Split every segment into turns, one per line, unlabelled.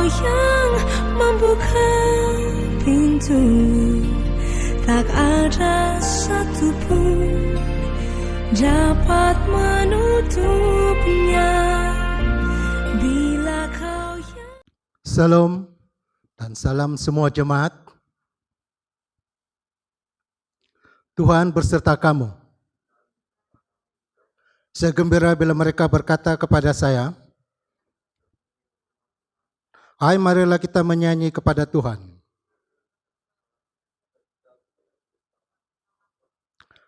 Kau yang membuka pintu, tak ada satupun dapat menutupnya. Bila Kau yang...
Salam dan salam semua jemaat. Tuhan berserta kamu. Saya gembira bila mereka berkata kepada saya, "Hai, marilah kita menyanyi kepada Tuhan."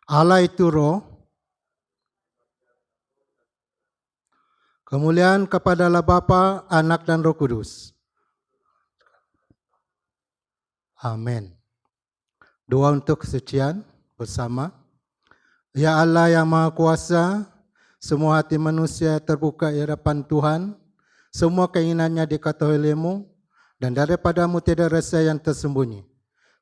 Allah itu roh, kemuliaan kepada Allah Bapa, Anak dan Roh Kudus. Amin. Doa untuk kesucian bersama. Ya Allah yang Maha Kuasa, semua hati manusia terbuka di hadapan Tuhan, semua keinginannya diketahui oleh-Mu, dan daripadamu tidak rasa yang tersembunyi.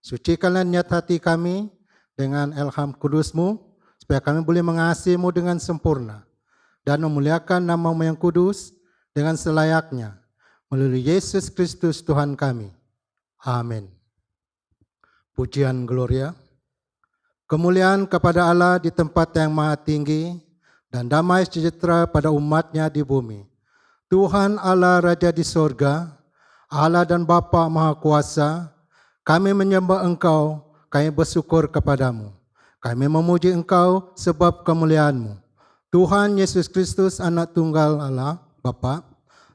Sucikanlah niat hati kami dengan ilham kudus-Mu, supaya kami boleh mengasihi-Mu dengan sempurna, dan memuliakan nama-Mu yang kudus dengan selayaknya, melalui Yesus Kristus Tuhan kami. Amin. Pujian Gloria. Kemuliaan kepada Allah di tempat yang maha tinggi, dan damai sejahtera pada umat-Nya di bumi. Tuhan Allah Raja di sorga, Allah dan Bapa Maha Kuasa, kami menyembah Engkau, kami bersyukur kepadamu. Kami memuji Engkau sebab kemuliaan-Mu. Tuhan Yesus Kristus, Anak Tunggal Allah, Bapa,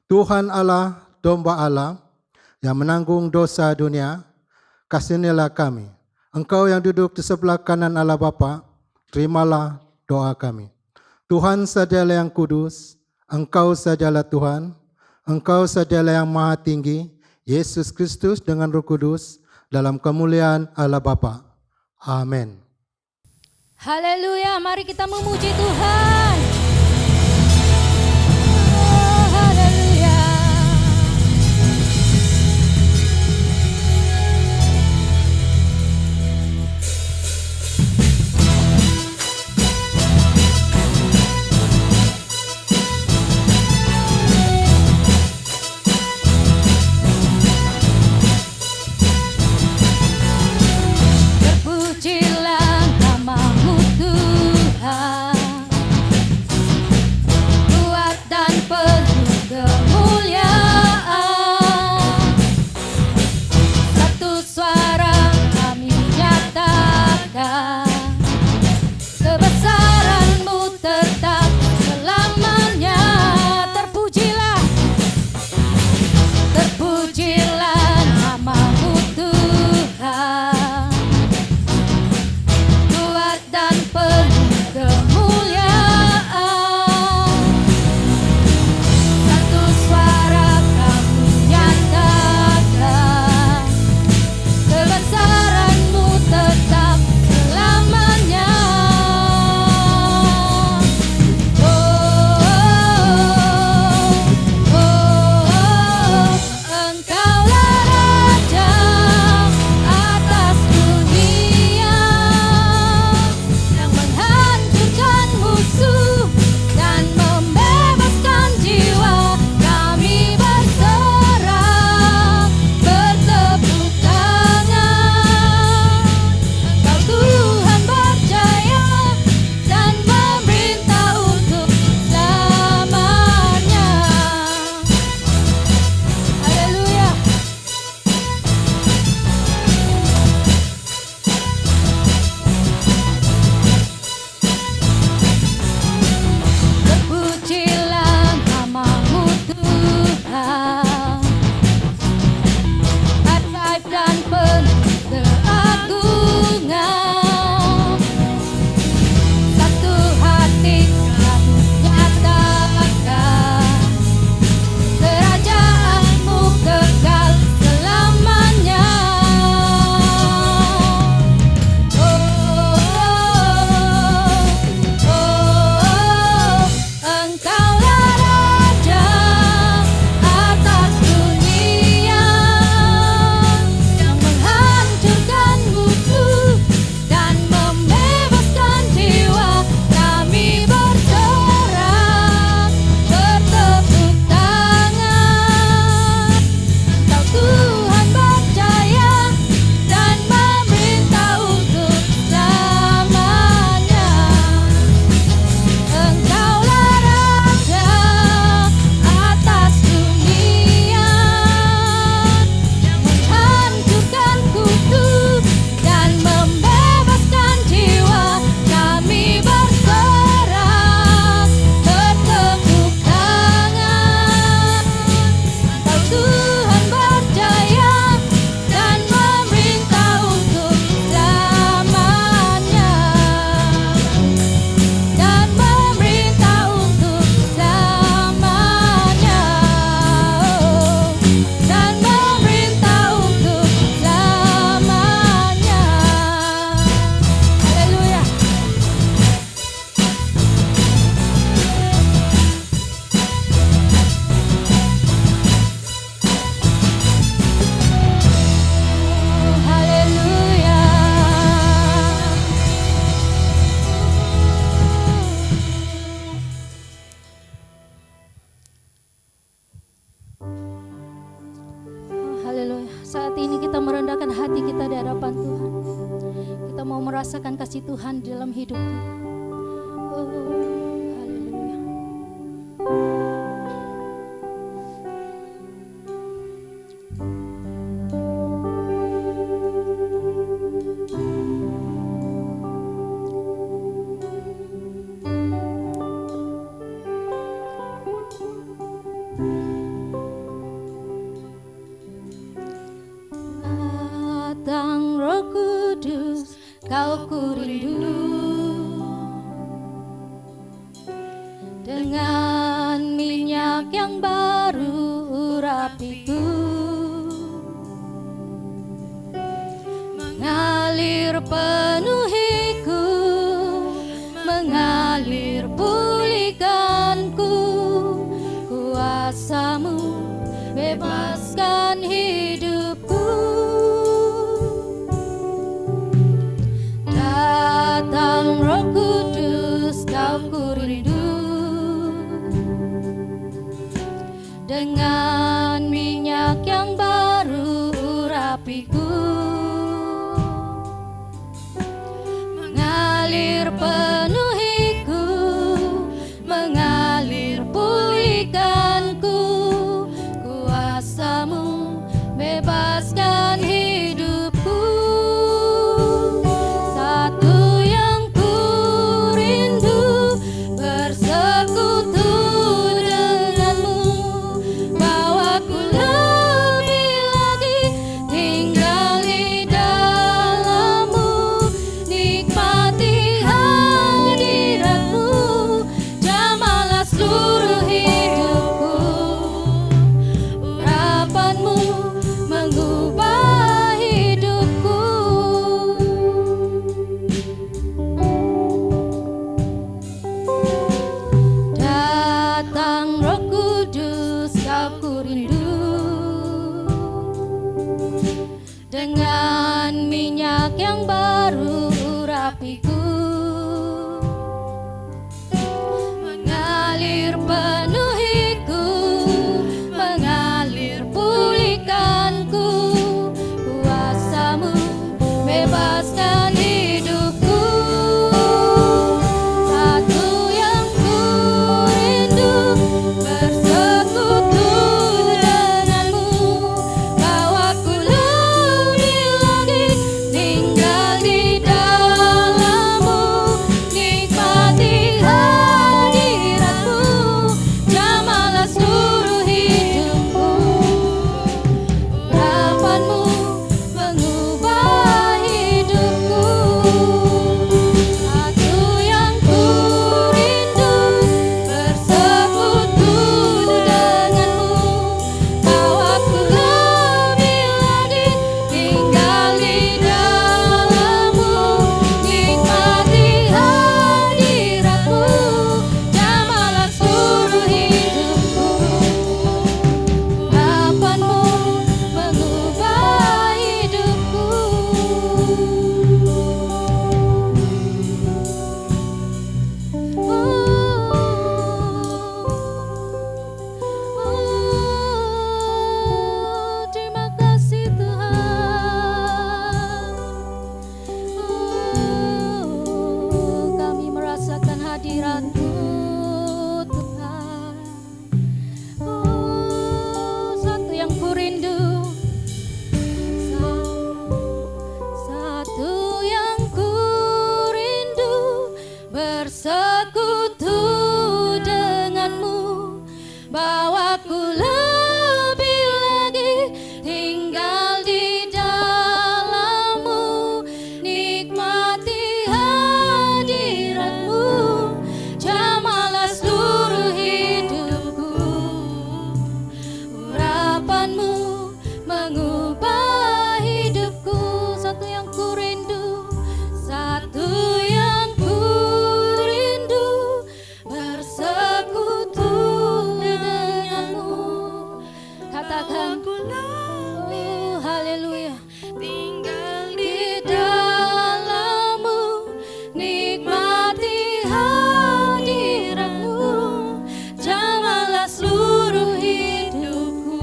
Tuhan Allah, Domba Allah, yang menanggung dosa dunia, kasihanilah kami. Engkau yang duduk di sebelah kanan Allah Bapa, terimalah doa kami. Tuhan sajalah yang kudus, Engkau sajalah Tuhan, Engkau sajalah yang maha tinggi, Yesus Kristus dengan Roh Kudus, dalam kemuliaan Allah Bapa. Amin.
Haleluya, mari kita memuji Tuhan. Oh, haleluya. Terpujilah nama-Mu Tuhan, Haleluya. Saat ini kita merendahkan hati kita di hadapan Tuhan. Kita mau merasakan kasih Tuhan di dalam hidup kita. Oh, haleluya. Datang Roh Kudus, kau kurindu. Dengan minyak yang baru urapiku, mengalir penuhiku, mengalir pulihkanku. Kuasamu bebaskan hidupku. Datang Roh Kudus, kau kurindu. Dengan minyak yang baru urapiku, mengalir penuhiku, mengalir pulihkanku. Kuasamu bebaskan hidupku. Satu yang ku rindu, bersekutu denganmu. Bawaku lebih lagi tinggal di dalammu. Nikmati hadiratmu, jamalah seluruh hidupku. Urapanmu mengubah hidupku. Datang Roh Kudus, kau kurindu. Dengan minyak yang baru urapiku, mengalir penuhiku, mengalir pulihkanku. Kuasamu bebaskan hidupku. Satu yang ku rindu, bersekutu denganmu. Bawaku lebih lagi tinggal di dalammu. Nikmati hadiratmu, jamalah seluruh hidupku. Urapanmu mengubah hidupku. Satu yang ku rindu, bersekutu denganmu. Bawaku lebih lagi tinggal di dalammu. Nikmati hadiratmu, jamalah seluruh hidupku. Urapanmu mengubah hidupku. Terima kasih Tuhan. Kami merasakan hadirat-Mu Tuhan. Satu yang ku rindu, satu yang ku rindu, bersekutu denganmu. Bawaku lebih lagi tinggal di dalammu. Nikmati hadiratmu, jamalah seluruh hidupku. Urapanmu mengubah hidupku. Satu yang ku rindu, satu yang ku rindu, bersekutu denganmu. Katakan, oh haleluya, tinggal di dalammu. Nikmati hadiratmu, jamalah seluruh hidupku.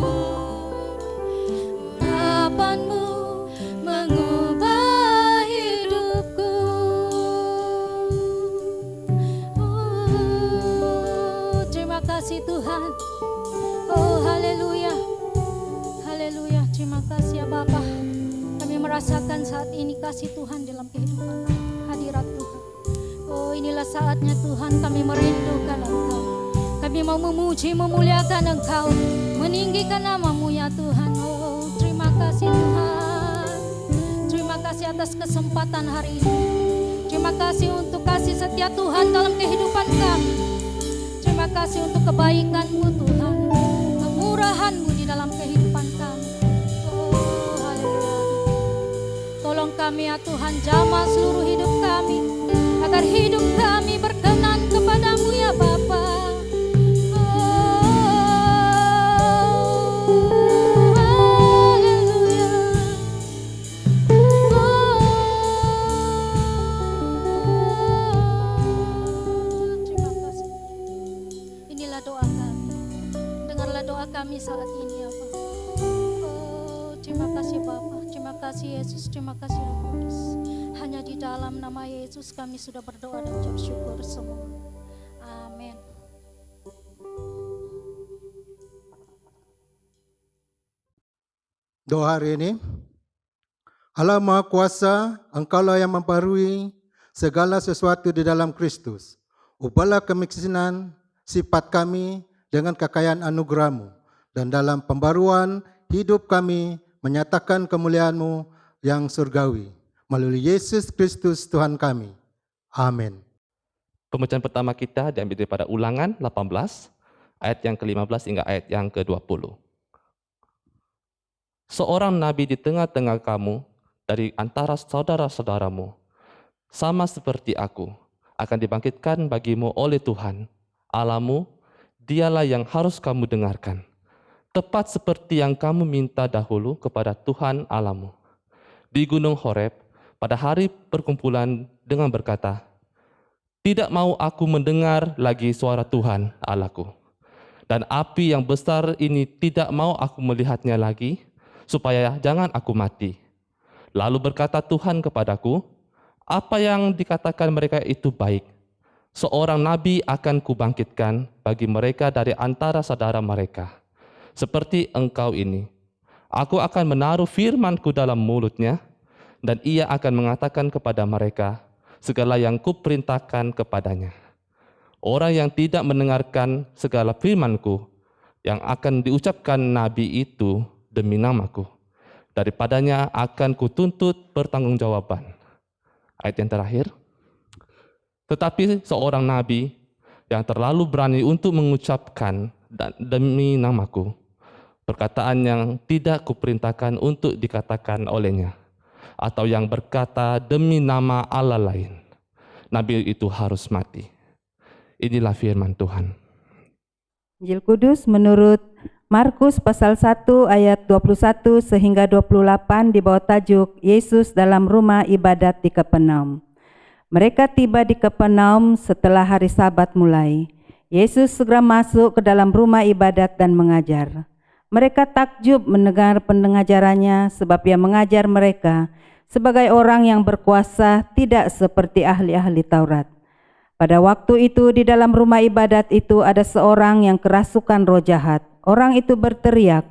terima kasih ya Bapa. Kami merasakan saat ini kasih Tuhan dalam kehidupan kami, hadirat Tuhan. Oh, inilah saatnya Tuhan, kami merindukan Engkau. Kami mau memuji, memuliakan Engkau, meninggikan nama-Mu ya Tuhan. Oh, terima kasih Tuhan. Terima kasih atas kesempatan hari ini. Terima kasih untuk kasih setia Tuhan dalam kehidupan kami. Terima kasih untuk kebaikan-Mu Tuhan, kemurahan-Mu di dalam kehidupan kami. Oh, haleluya. Tolong kami ya Tuhan, jamah seluruh hidup kami, agar hidup kami berkenan kepada-Mu ya Bapa. Kami saat ini ya Pak. Oh, terima kasih Bapa, terima kasih Yesus, terima kasih Roh Kudus. Hanya di dalam nama Yesus kami sudah berdoa dan ucap syukur semua. Amin.
Doa hari ini. Allah Maha Kuasa, Engkaulah yang memperbarui segala sesuatu di dalam Kristus. Ubahlah kemiskinan sifat kami dengan kekayaan anugerah-Mu. Dan dalam pembaruan hidup kami menyatakan kemuliaan-Mu yang surgawi. Melalui Yesus Kristus Tuhan kami. Amin.
Pembacaan pertama kita diambil daripada Ulangan 18, ayat yang ke-15 hingga ayat yang ke-20. Seorang nabi di tengah-tengah kamu dari antara saudara-saudaramu, sama seperti aku, akan dibangkitkan bagimu oleh Tuhan, Allahmu, dialah yang harus kamu dengarkan. Tepat seperti yang kamu minta dahulu kepada Tuhan Allahmu. Di Gunung Horeb, pada hari perkumpulan dengan berkata, tidak mau aku mendengar lagi suara Tuhan Allahku. Dan api yang besar ini tidak mau aku melihatnya lagi, supaya jangan aku mati. Lalu berkata Tuhan kepadaku, apa yang dikatakan mereka itu baik. Seorang nabi akan kubangkitkan bagi mereka dari antara saudara mereka. Seperti engkau ini, aku akan menaruh firman-Ku dalam mulutnya, dan ia akan mengatakan kepada mereka segala yang kuperintahkan kepadanya. Orang yang tidak mendengarkan segala firman-Ku yang akan diucapkan nabi itu demi nama-Ku, daripadanya akan kutuntut pertanggungjawaban. Ayat yang terakhir. Tetapi seorang nabi yang terlalu berani untuk mengucapkan demi nama-Ku perkataan yang tidak kuperintahkan untuk dikatakan olehnya, atau yang berkata demi nama Allah lain, nabi itu harus mati. Inilah firman Tuhan.
Injil Kudus menurut Markus pasal 1 ayat 21 sehingga 28 di bawah tajuk Yesus dalam rumah ibadat di Kapernaum. Mereka tiba di Kapernaum setelah hari Sabat mulai. Yesus segera masuk ke dalam rumah ibadat dan mengajar. Mereka takjub mendengar pengajarannya sebab ia mengajar mereka sebagai orang yang berkuasa, tidak seperti ahli-ahli Taurat. Pada waktu itu di dalam rumah ibadat itu ada seorang yang kerasukan roh jahat. Orang itu berteriak,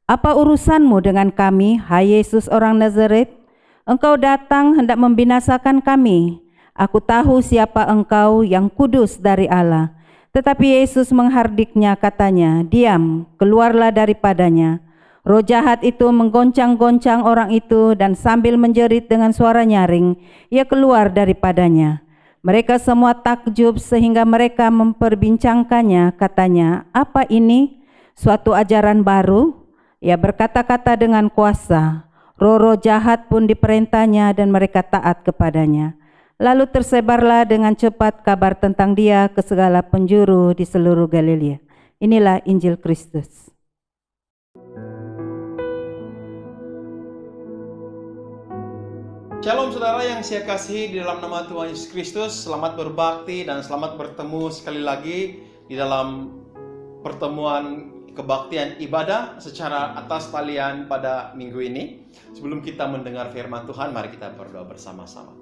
apa urusanmu dengan kami, hai Yesus orang Nazaret? Engkau datang hendak membinasakan kami. Aku tahu siapa engkau, yang kudus dari Allah. Tetapi Yesus menghardiknya, katanya, diam, keluarlah daripadanya. Roh jahat itu menggoncang-goncang orang itu dan sambil menjerit dengan suara nyaring, ia keluar daripadanya. Mereka semua takjub sehingga mereka memperbincangkannya, katanya, apa ini? Suatu ajaran baru? Ia berkata-kata dengan kuasa. Roh-roh jahat pun diperintahnya dan mereka taat kepadanya. Lalu tersebarlah dengan cepat kabar tentang dia ke segala penjuru di seluruh Galilea. Inilah Injil Kristus.
Shalom saudara yang saya kasihi di dalam nama Tuhan Yesus Kristus. Selamat berbakti dan selamat bertemu sekali lagi di dalam pertemuan kebaktian ibadah secara atas talian pada minggu ini. Sebelum kita mendengar firman Tuhan, mari kita berdoa bersama-sama.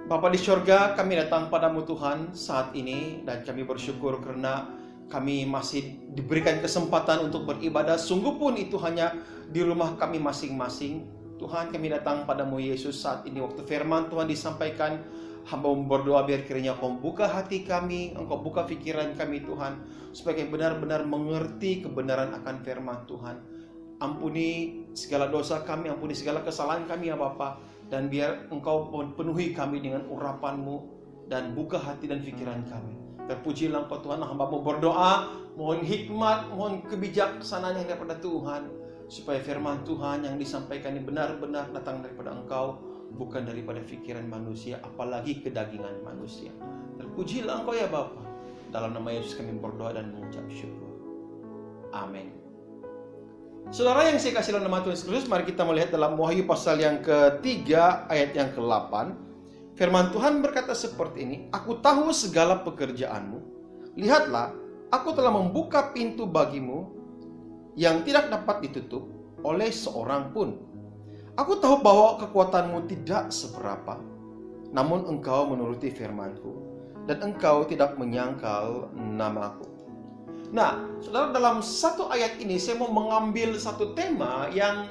Bapa di surga, kami datang padamu Tuhan saat ini dan kami bersyukur karena kami masih diberikan kesempatan untuk beribadah, sungguh pun itu hanya di rumah kami masing-masing. Tuhan, kami datang padamu Yesus saat ini waktu firman Tuhan disampaikan. Hamba berdoa biar kiranya Engkau buka hati kami, Engkau buka pikiran kami Tuhan, supaya kami benar-benar mengerti kebenaran akan firman Tuhan. Ampuni segala dosa kami, ampuni segala kesalahan kami ya Bapa, dan biar Engkau penuhi kami dengan urapan-Mu dan buka hati dan pikiran kami. Terpujilah Engkau Tuhan. Hamba-Mu berdoa, mohon hikmat, mohon kebijaksanaan yang daripada Tuhan, supaya firman Tuhan yang disampaikan ini benar-benar datang daripada Engkau, bukan daripada pikiran manusia, apalagi kedagingan manusia. Terpujilah Engkau ya Bapa. Dalam nama Yesus kami berdoa dan mengucap syukur. Amin. Saudara yang saya kasih dalam nama Tuhan Yesus Kristus, mari kita melihat dalam Wahyu pasal yang ketiga ayat yang ke-8. Firman Tuhan berkata seperti ini, Aku tahu segala pekerjaanmu. Lihatlah, aku telah membuka pintu bagimu yang tidak dapat ditutup oleh seorang pun. Aku tahu bahwa kekuatanmu tidak seberapa, namun engkau menuruti firmanku, dan engkau tidak menyangkal namaku. Nah, saudara, dalam satu ayat ini saya mau mengambil satu tema yang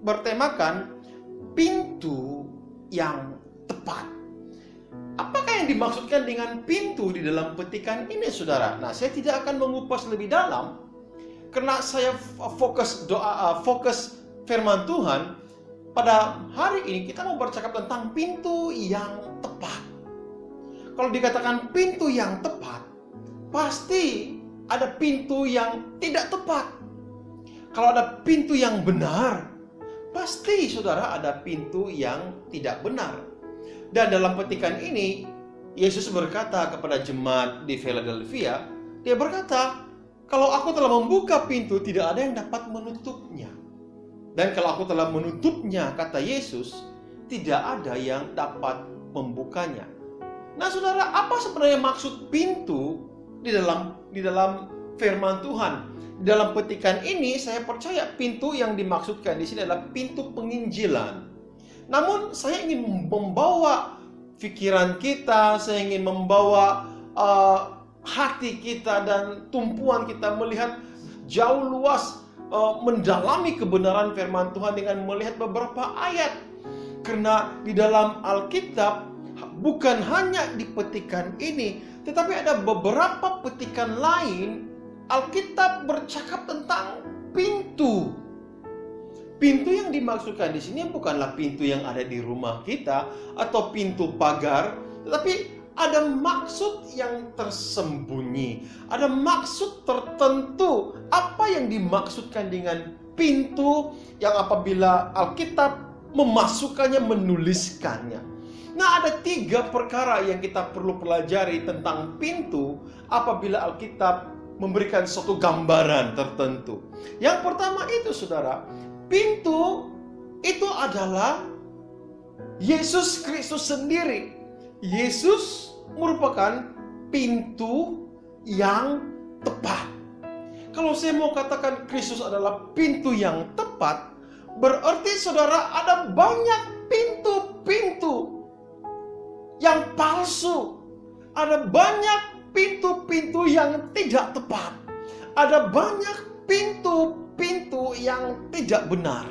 bertemakan pintu yang tepat. Apakah yang dimaksudkan dengan pintu di dalam petikan ini, saudara? Nah, saya tidak akan mengupas lebih dalam karena saya fokus firman Tuhan. Pada hari ini kita mau bercakap tentang pintu yang tepat. Kalau dikatakan pintu yang tepat, pasti ada pintu yang tidak tepat. Kalau ada pintu yang benar, pasti saudara ada pintu yang tidak benar. Dan dalam petikan ini, Yesus berkata kepada jemaat di Philadelphia, dia berkata, kalau aku telah membuka pintu, tidak ada yang dapat menutupnya. Dan kalau aku telah menutupnya, kata Yesus, tidak ada yang dapat membukanya. Nah saudara, apa sebenarnya maksud pintu di dalam firman Tuhan? Di dalam petikan ini, saya percaya pintu yang dimaksudkan di sini adalah pintu penginjilan. Namun saya ingin membawa pikiran kita, saya ingin membawa hati kita dan tumpuan kita melihat jauh luas, mendalami kebenaran firman Tuhan dengan melihat beberapa ayat. Karena di dalam Alkitab bukan hanya di petikan ini, tetapi ada beberapa petikan lain. Alkitab bercakap tentang pintu. Pintu yang dimaksudkan di sini bukanlah pintu yang ada di rumah kita atau pintu pagar, tetapi ada maksud yang tersembunyi, ada maksud tertentu. Apa yang dimaksudkan dengan pintu yang apabila Alkitab memasukkannya, menuliskannya? Nah, ada 3 perkara yang kita perlu pelajari tentang pintu apabila Alkitab memberikan suatu gambaran tertentu. Yang pertama itu, saudara, pintu itu adalah Yesus Kristus sendiri. Yesus merupakan pintu yang tepat. Kalau saya mau katakan Kristus adalah pintu yang tepat, berarti saudara ada banyak pintu-pintu yang palsu. Ada banyak pintu-pintu yang tidak tepat. Ada banyak pintu-pintu yang tidak benar.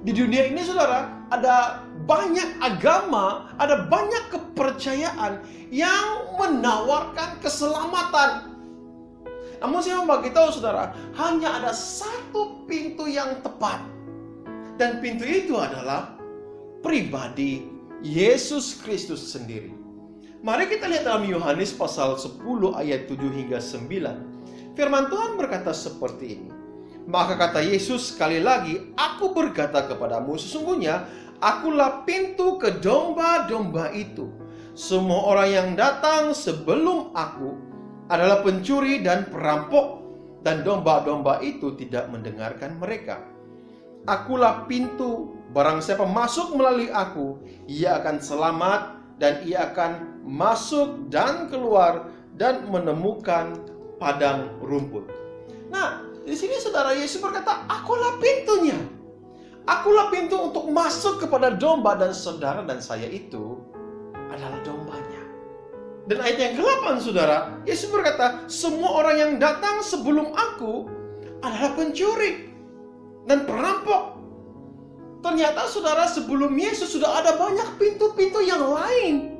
Di dunia ini saudara, ada banyak agama, ada banyak kepercayaan yang menawarkan keselamatan. Namun saya mau beritahu saudara, hanya ada satu pintu yang tepat. Dan pintu itu adalah pribadi Yesus Kristus sendiri. Mari kita lihat dalam Yohanes pasal 10 ayat 7 hingga 9. Firman Tuhan berkata seperti ini. Maka kata Yesus sekali lagi, Aku berkata kepadamu, sesungguhnya Akulah pintu ke domba-domba itu. Semua orang yang datang sebelum Aku adalah pencuri dan perampok, dan domba-domba itu tidak mendengarkan mereka. Akulah pintu, barang siapa masuk melalui Aku, ia akan selamat, dan ia akan masuk dan keluar dan menemukan padang rumput. Nah, di sini saudara, Yesus berkata, Akulah pintunya. Akulah pintu untuk masuk kepada domba, dan saudara dan saya itu adalah dombanya. Dan ayat yang ke-8 saudara, Yesus berkata, semua orang yang datang sebelum aku adalah pencuri dan perampok. Ternyata saudara, sebelum Yesus sudah ada banyak pintu-pintu yang lain.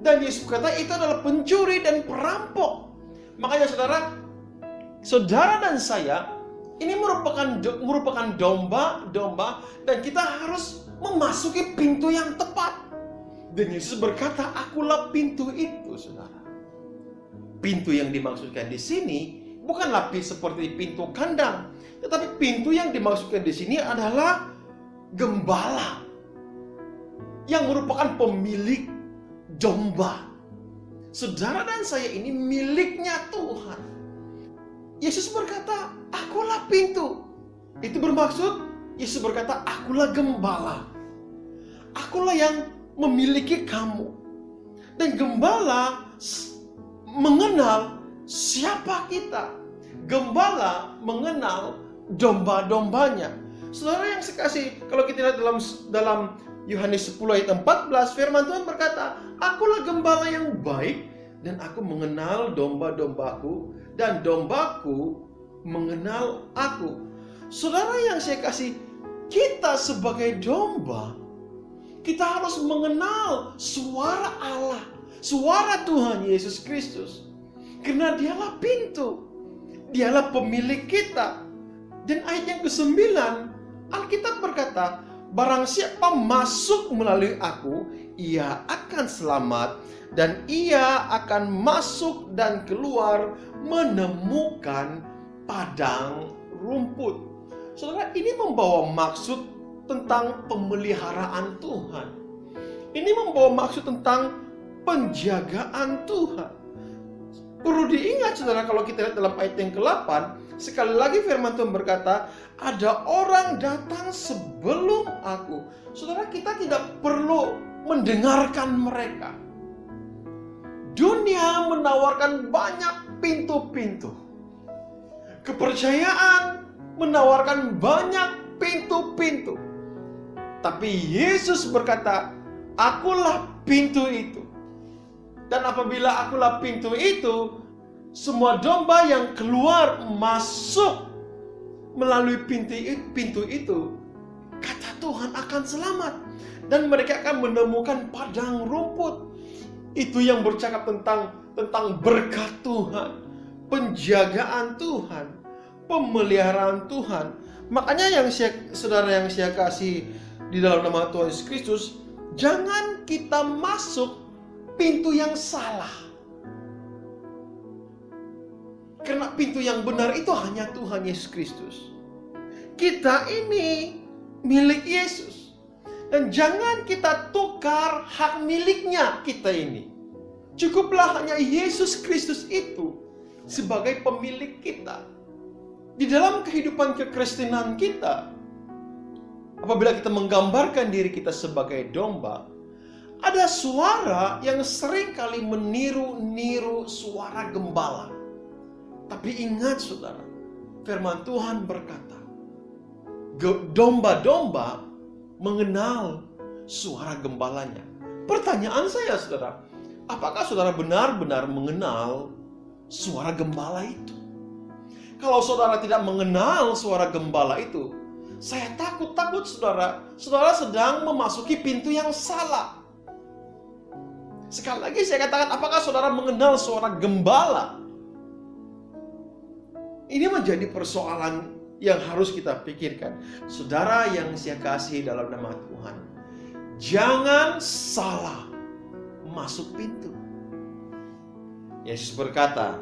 Dan Yesus berkata itu adalah pencuri dan perampok. Makanya saudara dan saya, ini merupakan domba, dan kita harus memasuki pintu yang tepat. Dan Yesus berkata, akulah pintu itu, saudara. Pintu yang dimaksudkan di sini bukanlah seperti pintu kandang, tetapi pintu yang dimaksudkan di sini adalah gembala yang merupakan pemilik domba. Saudara dan saya ini miliknya Tuhan. Yesus berkata, akulah pintu. Itu bermaksud Yesus berkata, akulah gembala. Akulah yang memiliki kamu. Dan gembala mengenal siapa kita. Gembala mengenal domba-dombanya. Saudara yang sekasih, kalau kita lihat dalam Yohanes 10 ayat 14, firman Tuhan berkata, akulah gembala yang baik, dan aku mengenal domba-dombaku, dan dombaku mengenal aku. Saudara yang saya kasih, kita sebagai domba, kita harus mengenal suara Allah, suara Tuhan Yesus Kristus. Karena dialah pintu, dialah pemilik kita. Dan ayat yang ke-9, Alkitab berkata, barang siapa masuk melalui aku, ia akan selamat, dan ia akan masuk dan keluar menemukan padang rumput. Saudara, ini membawa maksud tentang pemeliharaan Tuhan. Ini membawa maksud tentang penjagaan Tuhan. Perlu diingat saudara, kalau kita lihat dalam ayat yang ke-8, sekali lagi firman Tuhan berkata, ada orang datang sebelum aku. Saudara, kita tidak perlu mendengarkan mereka. Dunia menawarkan banyak pintu-pintu. Kepercayaan menawarkan banyak pintu-pintu. Tapi Yesus berkata, akulah pintu itu. Dan apabila akulah pintu itu, semua domba yang keluar masuk melalui pintu itu, kata Tuhan akan selamat. Dan mereka akan menemukan padang rumput. Itu yang bercakap tentang berkat Tuhan, penjagaan Tuhan, pemeliharaan Tuhan. Makanya saudara yang saya kasih di dalam nama Tuhan Yesus Kristus, jangan kita masuk pintu yang salah. Karena pintu yang benar itu hanya Tuhan Yesus Kristus. Kita ini milik Yesus. Dan jangan kita tukar hak miliknya kita ini. Cukuplah hanya Yesus Kristus itu sebagai pemilik kita. Di dalam kehidupan kekristenan kita, apabila kita menggambarkan diri kita sebagai domba, ada suara yang sering kali meniru suara gembala. Tapi ingat saudara, firman Tuhan berkata, domba-domba mengenal suara gembalanya. Pertanyaan saya saudara, apakah saudara benar-benar mengenal suara gembala itu? Kalau saudara tidak mengenal suara gembala itu, saya takut saudara sedang memasuki pintu yang salah. Sekali lagi saya katakan, apakah saudara mengenal suara gembala? Ini menjadi persoalan yang harus kita pikirkan. Saudara yang saya kasih dalam nama Tuhan, jangan salah masuk pintu. Yesus berkata,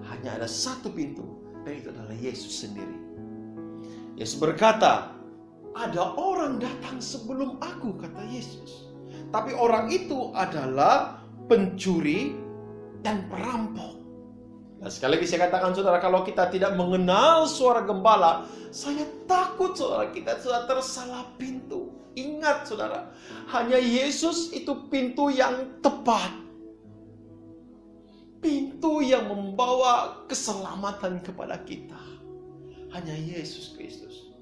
hanya ada satu pintu, dan itu adalah Yesus sendiri. Yesus berkata, ada orang datang sebelum aku, kata Yesus. Tapi orang itu adalah pencuri dan perampok. Nah, sekali lagi saya katakan saudara, kalau kita tidak mengenal suara gembala, saya takut saudara kita sudah tersalah pintu. Ingat saudara, hanya Yesus itu pintu yang tepat. Pintu yang membawa keselamatan kepada kita. Hanya Yesus Kristus.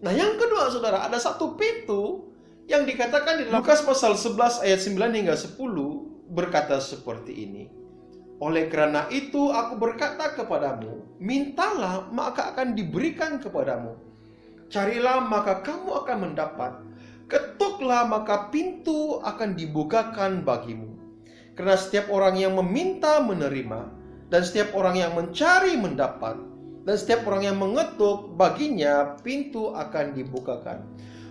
Nah yang kedua saudara, ada satu pintu yang dikatakan di Lukas pasal 11 ayat 9 hingga 10, berkata seperti ini, oleh karena itu aku berkata kepadamu, mintalah maka akan diberikan kepadamu. Carilah maka kamu akan mendapat. Ketuklah maka pintu akan dibukakan bagimu. Karena setiap orang yang meminta menerima, dan setiap orang yang mencari mendapat, dan setiap orang yang mengetuk baginya pintu akan dibukakan.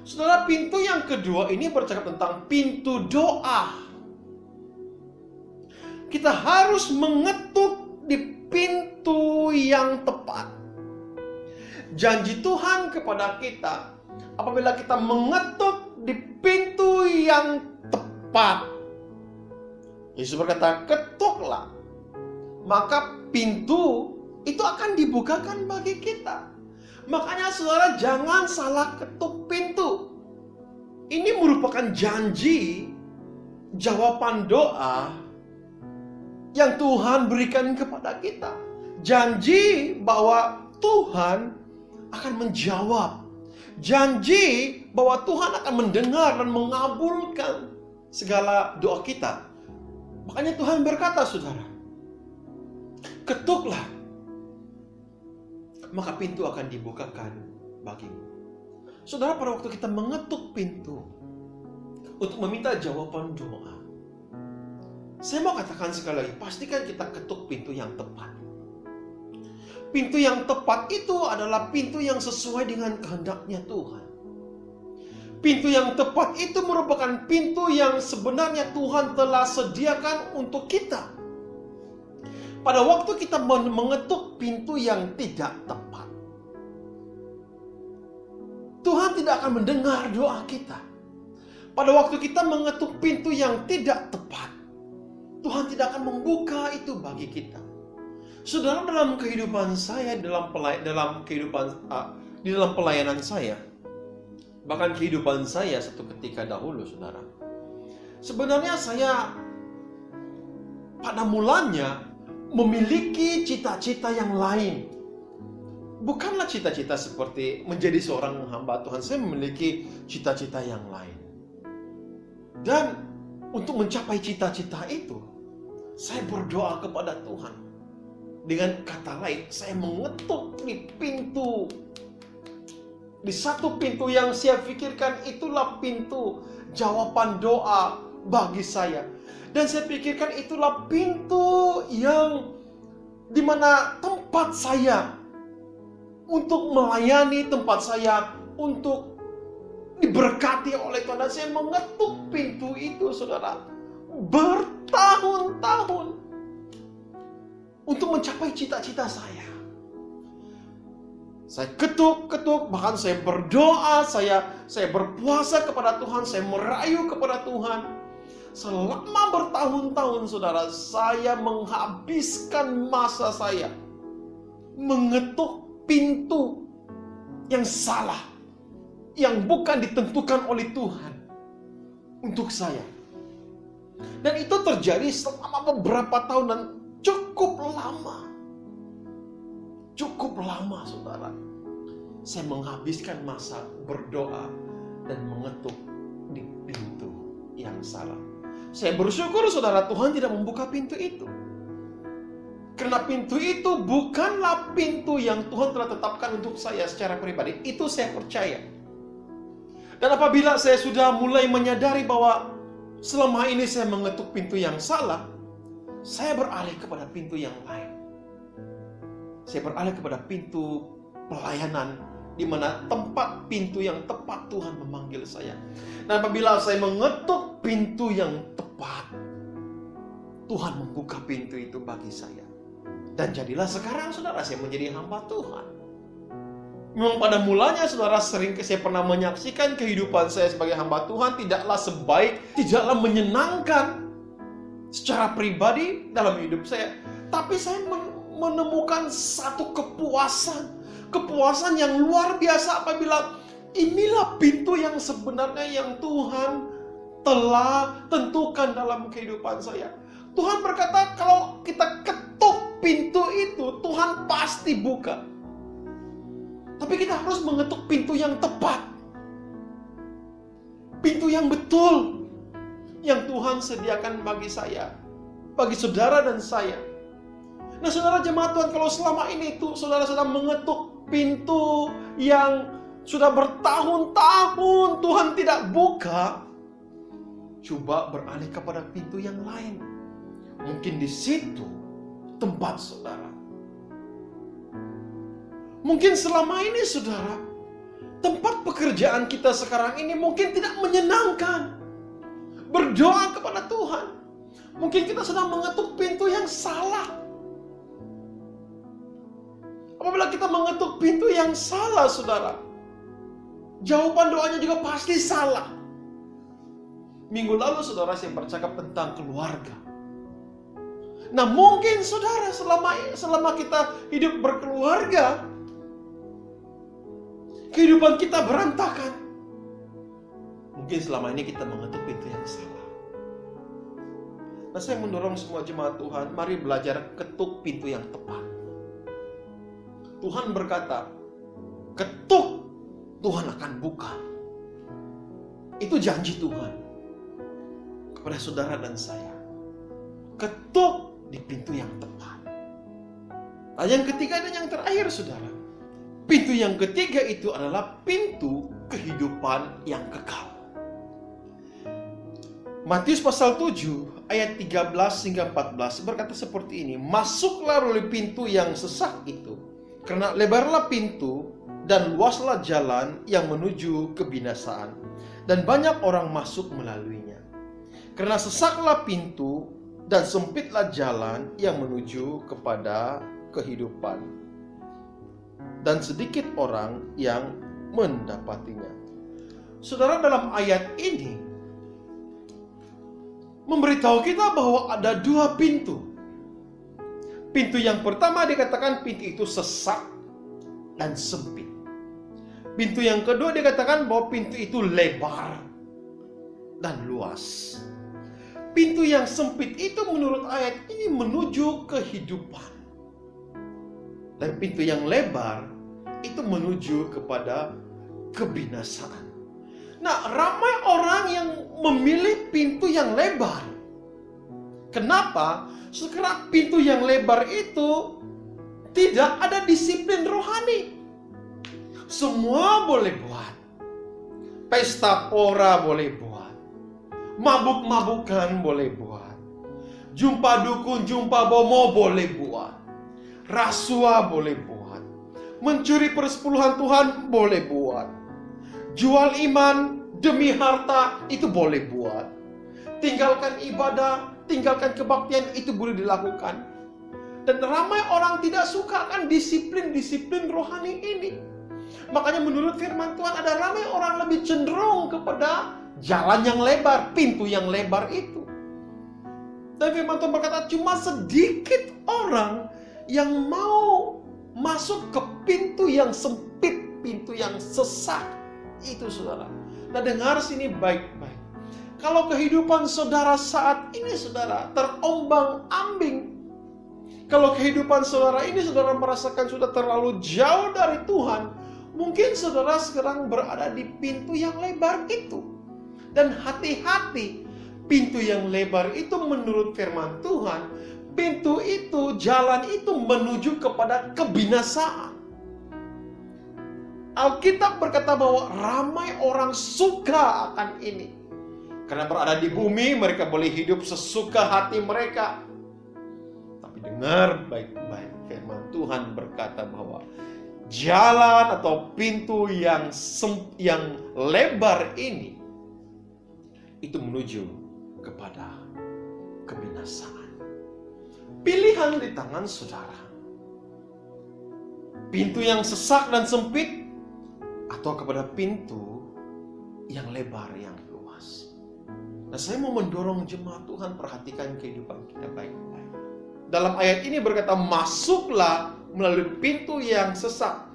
Saudara, pintu yang kedua ini bercakap tentang pintu doa. Kita harus mengetuk di pintu yang tepat. Janji Tuhan kepada kita, apabila kita mengetuk di pintu yang tepat, Yesus berkata, ketuklah, maka pintu itu akan dibukakan bagi kita. Makanya saudara, jangan salah ketuk pintu. Ini merupakan janji jawaban doa yang Tuhan berikan kepada kita. Janji bahwa Tuhan akan menjawab. Janji bahwa Tuhan akan mendengar dan mengabulkan segala doa kita. Makanya Tuhan berkata, saudara, ketuklah, maka pintu akan dibukakan bagimu. Saudara, pada waktu kita mengetuk pintu untuk meminta jawaban doa, saya mau katakan sekali lagi, pastikan kita ketuk pintu yang tepat. Pintu yang tepat itu adalah pintu yang sesuai dengan kehendaknya Tuhan. Pintu yang tepat itu merupakan pintu yang sebenarnya Tuhan telah sediakan untuk kita. Pada waktu kita mengetuk pintu yang tidak tepat, Tuhan tidak akan mendengar doa kita. Pada waktu kita mengetuk pintu yang tidak tepat, Tuhan tidak akan membuka itu bagi kita. Saudara, dalam kehidupan saya, di dalam pelayanan saya, bahkan kehidupan saya satu ketika dahulu, saudara, sebenarnya saya pada mulanya memiliki cita-cita yang lain. Bukanlah cita-cita seperti menjadi seorang hamba Tuhan. Saya memiliki cita-cita yang lain. Dan untuk mencapai cita-cita itu, saya berdoa kepada Tuhan. Dengan kata lain, saya mengetuk di pintu. Di satu pintu yang saya pikirkan itulah pintu jawaban doa bagi saya. Dan saya pikirkan itulah pintu yang dimana tempat saya untuk melayani, tempat saya untuk diberkati oleh Tuhan. Dan saya mengetuk pintu itu, saudara, bertahun-tahun untuk mencapai cita-cita saya. Saya ketuk, bahkan saya berdoa, saya berpuasa kepada Tuhan, saya merayu kepada Tuhan. Selama bertahun-tahun, saudara, saya menghabiskan masa saya mengetuk pintu yang salah, yang bukan ditentukan oleh Tuhan untuk saya. Dan itu terjadi selama beberapa tahun dan cukup lama, saudara. Saya menghabiskan masa berdoa dan mengetuk di pintu yang salah. Saya bersyukur, saudara, Tuhan tidak membuka pintu itu. Karena pintu itu bukanlah pintu yang Tuhan telah tetapkan untuk saya secara pribadi. Itu saya percaya. Dan apabila saya sudah mulai menyadari bahwa selama ini saya mengetuk pintu yang salah, saya beralih kepada pintu yang lain. Saya beralih kepada pintu pelayanan, di mana tempat pintu yang tepat Tuhan memanggil saya. Dan apabila saya mengetuk pintu yang tepat, Tuhan membuka pintu itu bagi saya. Dan jadilah sekarang, saudara, saya menjadi hamba Tuhan. Memang pada mulanya, saudara, sering saya pernah menyaksikan kehidupan saya sebagai hamba Tuhan tidaklah sebaik, tidaklah menyenangkan secara pribadi dalam hidup saya. Tapi saya menemukan satu kepuasan yang luar biasa apabila inilah pintu yang sebenarnya yang Tuhan telah tentukan dalam kehidupan saya. Tuhan berkata, kalau kita ketuk pintu itu, Tuhan pasti buka. Tapi kita harus mengetuk pintu yang tepat, pintu yang betul, yang Tuhan sediakan bagi saya, bagi saudara dan saya. Nah, saudara jemaat Tuhan, kalau selama ini itu saudara sedang mengetuk pintu yang sudah bertahun-tahun Tuhan tidak buka, coba beralih kepada pintu yang lain. Mungkin di situ tempat saudara. Mungkin selama ini saudara, tempat pekerjaan kita sekarang ini mungkin tidak menyenangkan. Berdoa kepada Tuhan, mungkin kita sedang mengetuk pintu yang salah. Apabila kita mengetuk pintu yang salah, saudara, jawaban doanya juga pasti salah. Minggu lalu saudara saya bercakap tentang keluarga. Nah, mungkin saudara selama kita hidup berkeluarga, kehidupan kita berantakan. Mungkin selama ini kita mengetuk pintu yang salah. Nah, saya mendorong semua jemaat Tuhan, mari belajar ketuk pintu yang tepat. Tuhan berkata, ketuk, Tuhan akan buka. Itu janji Tuhan kepada saudara dan saya. Ketuk di pintu yang tepat. Nah, yang ketiga dan yang terakhir saudara, pintu yang ketiga itu adalah pintu kehidupan yang kekal. Matius pasal 7 ayat 13 hingga 14 berkata seperti ini, masuklah melalui pintu yang sesak itu, karena lebarlah pintu dan luaslah jalan yang menuju kebinasaan, dan banyak orang masuk melaluinya. Karena sesaklah pintu dan sempitlah jalan yang menuju kepada kehidupan, dan sedikit orang yang mendapatinya. Saudara, dalam ayat ini memberitahu kita bahwa ada dua pintu. Pintu yang pertama dikatakan pintu itu sesak dan sempit. Pintu yang kedua dikatakan bahwa pintu itu lebar dan luas. Pintu yang sempit itu menurut ayat ini menuju kehidupan. Dan pintu yang lebar itu menuju kepada kebinasaan. Nah, ramai orang yang memilih pintu yang lebar. Kenapa? Karena pintu yang lebar itu tidak ada disiplin rohani. Semua boleh buat. Pesta pora boleh buat. Mabuk-mabukan boleh buat. Jumpa dukun, jumpa bomo boleh buat. Rasuah boleh buat. Mencuri persepuluhan Tuhan boleh buat. Jual iman demi harta itu boleh buat. Tinggalkan ibadah, tinggalkan kebaktian itu boleh dilakukan. Dan ramai orang tidak suka kan disiplin-disiplin rohani ini. Makanya menurut firman Tuhan ada ramai orang lebih cenderung kepada jalan yang lebar, pintu yang lebar itu. Dan firman Tuhan berkata cuma sedikit orang yang mau masuk ke pintu yang sempit, pintu yang sesak itu, saudara. Nah, dengar sini baik-baik. Kalau kehidupan saudara saat ini, saudara, terombang-ambing. Kalau kehidupan saudara ini, saudara merasakan sudah terlalu jauh dari Tuhan, mungkin saudara sekarang berada di pintu yang lebar itu. Dan hati-hati, pintu yang lebar itu menurut firman Tuhan, pintu itu, jalan itu menuju kepada kebinasaan. Alkitab berkata bahwa ramai orang suka akan ini. Karena berada di bumi, mereka boleh hidup sesuka hati mereka. Tapi dengar baik-baik, firman Tuhan berkata bahwa jalan atau pintu yang lebar ini, itu menuju kepada kebinasaan. Pilihan di tangan saudara. Pintu yang sesak dan sempit, atau kepada pintu yang lebar, yang luas. Nah, saya mau mendorong jemaat Tuhan, perhatikan kehidupan kita baik-baik. Dalam ayat ini berkata, masuklah melalui pintu yang sesak.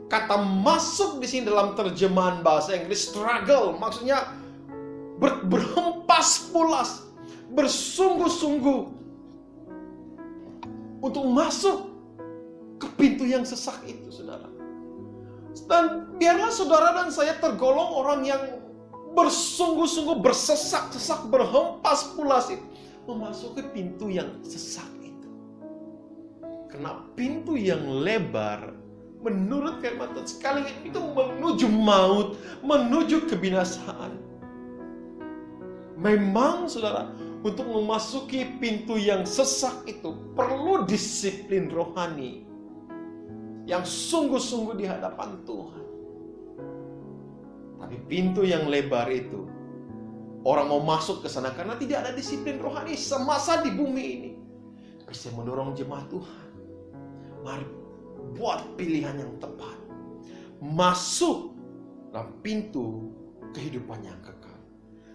Kata masuk di sini dalam terjemahan bahasa Inggris struggle, maksudnya berhempas pulas, bersungguh-sungguh untuk masuk ke pintu yang sesak itu, saudara. Dan biarlah saudara dan saya tergolong orang yang bersungguh-sungguh, bersesak-sesak, berhempas pulas itu memasuki pintu yang sesak itu. Karena pintu yang lebar menurut firman Tuhan sekali itu menuju maut, menuju kebinasaan. Memang saudara, untuk memasuki pintu yang sesak itu perlu disiplin rohani yang sungguh-sungguh di hadapan Tuhan. Tapi pintu yang lebar itu, orang mau masuk ke sana karena tidak ada disiplin rohani semasa di bumi ini. Tapi saya mendorong jemaat Tuhan, mari buat pilihan yang tepat. Masuk dalam pintu kehidupan yang kekal.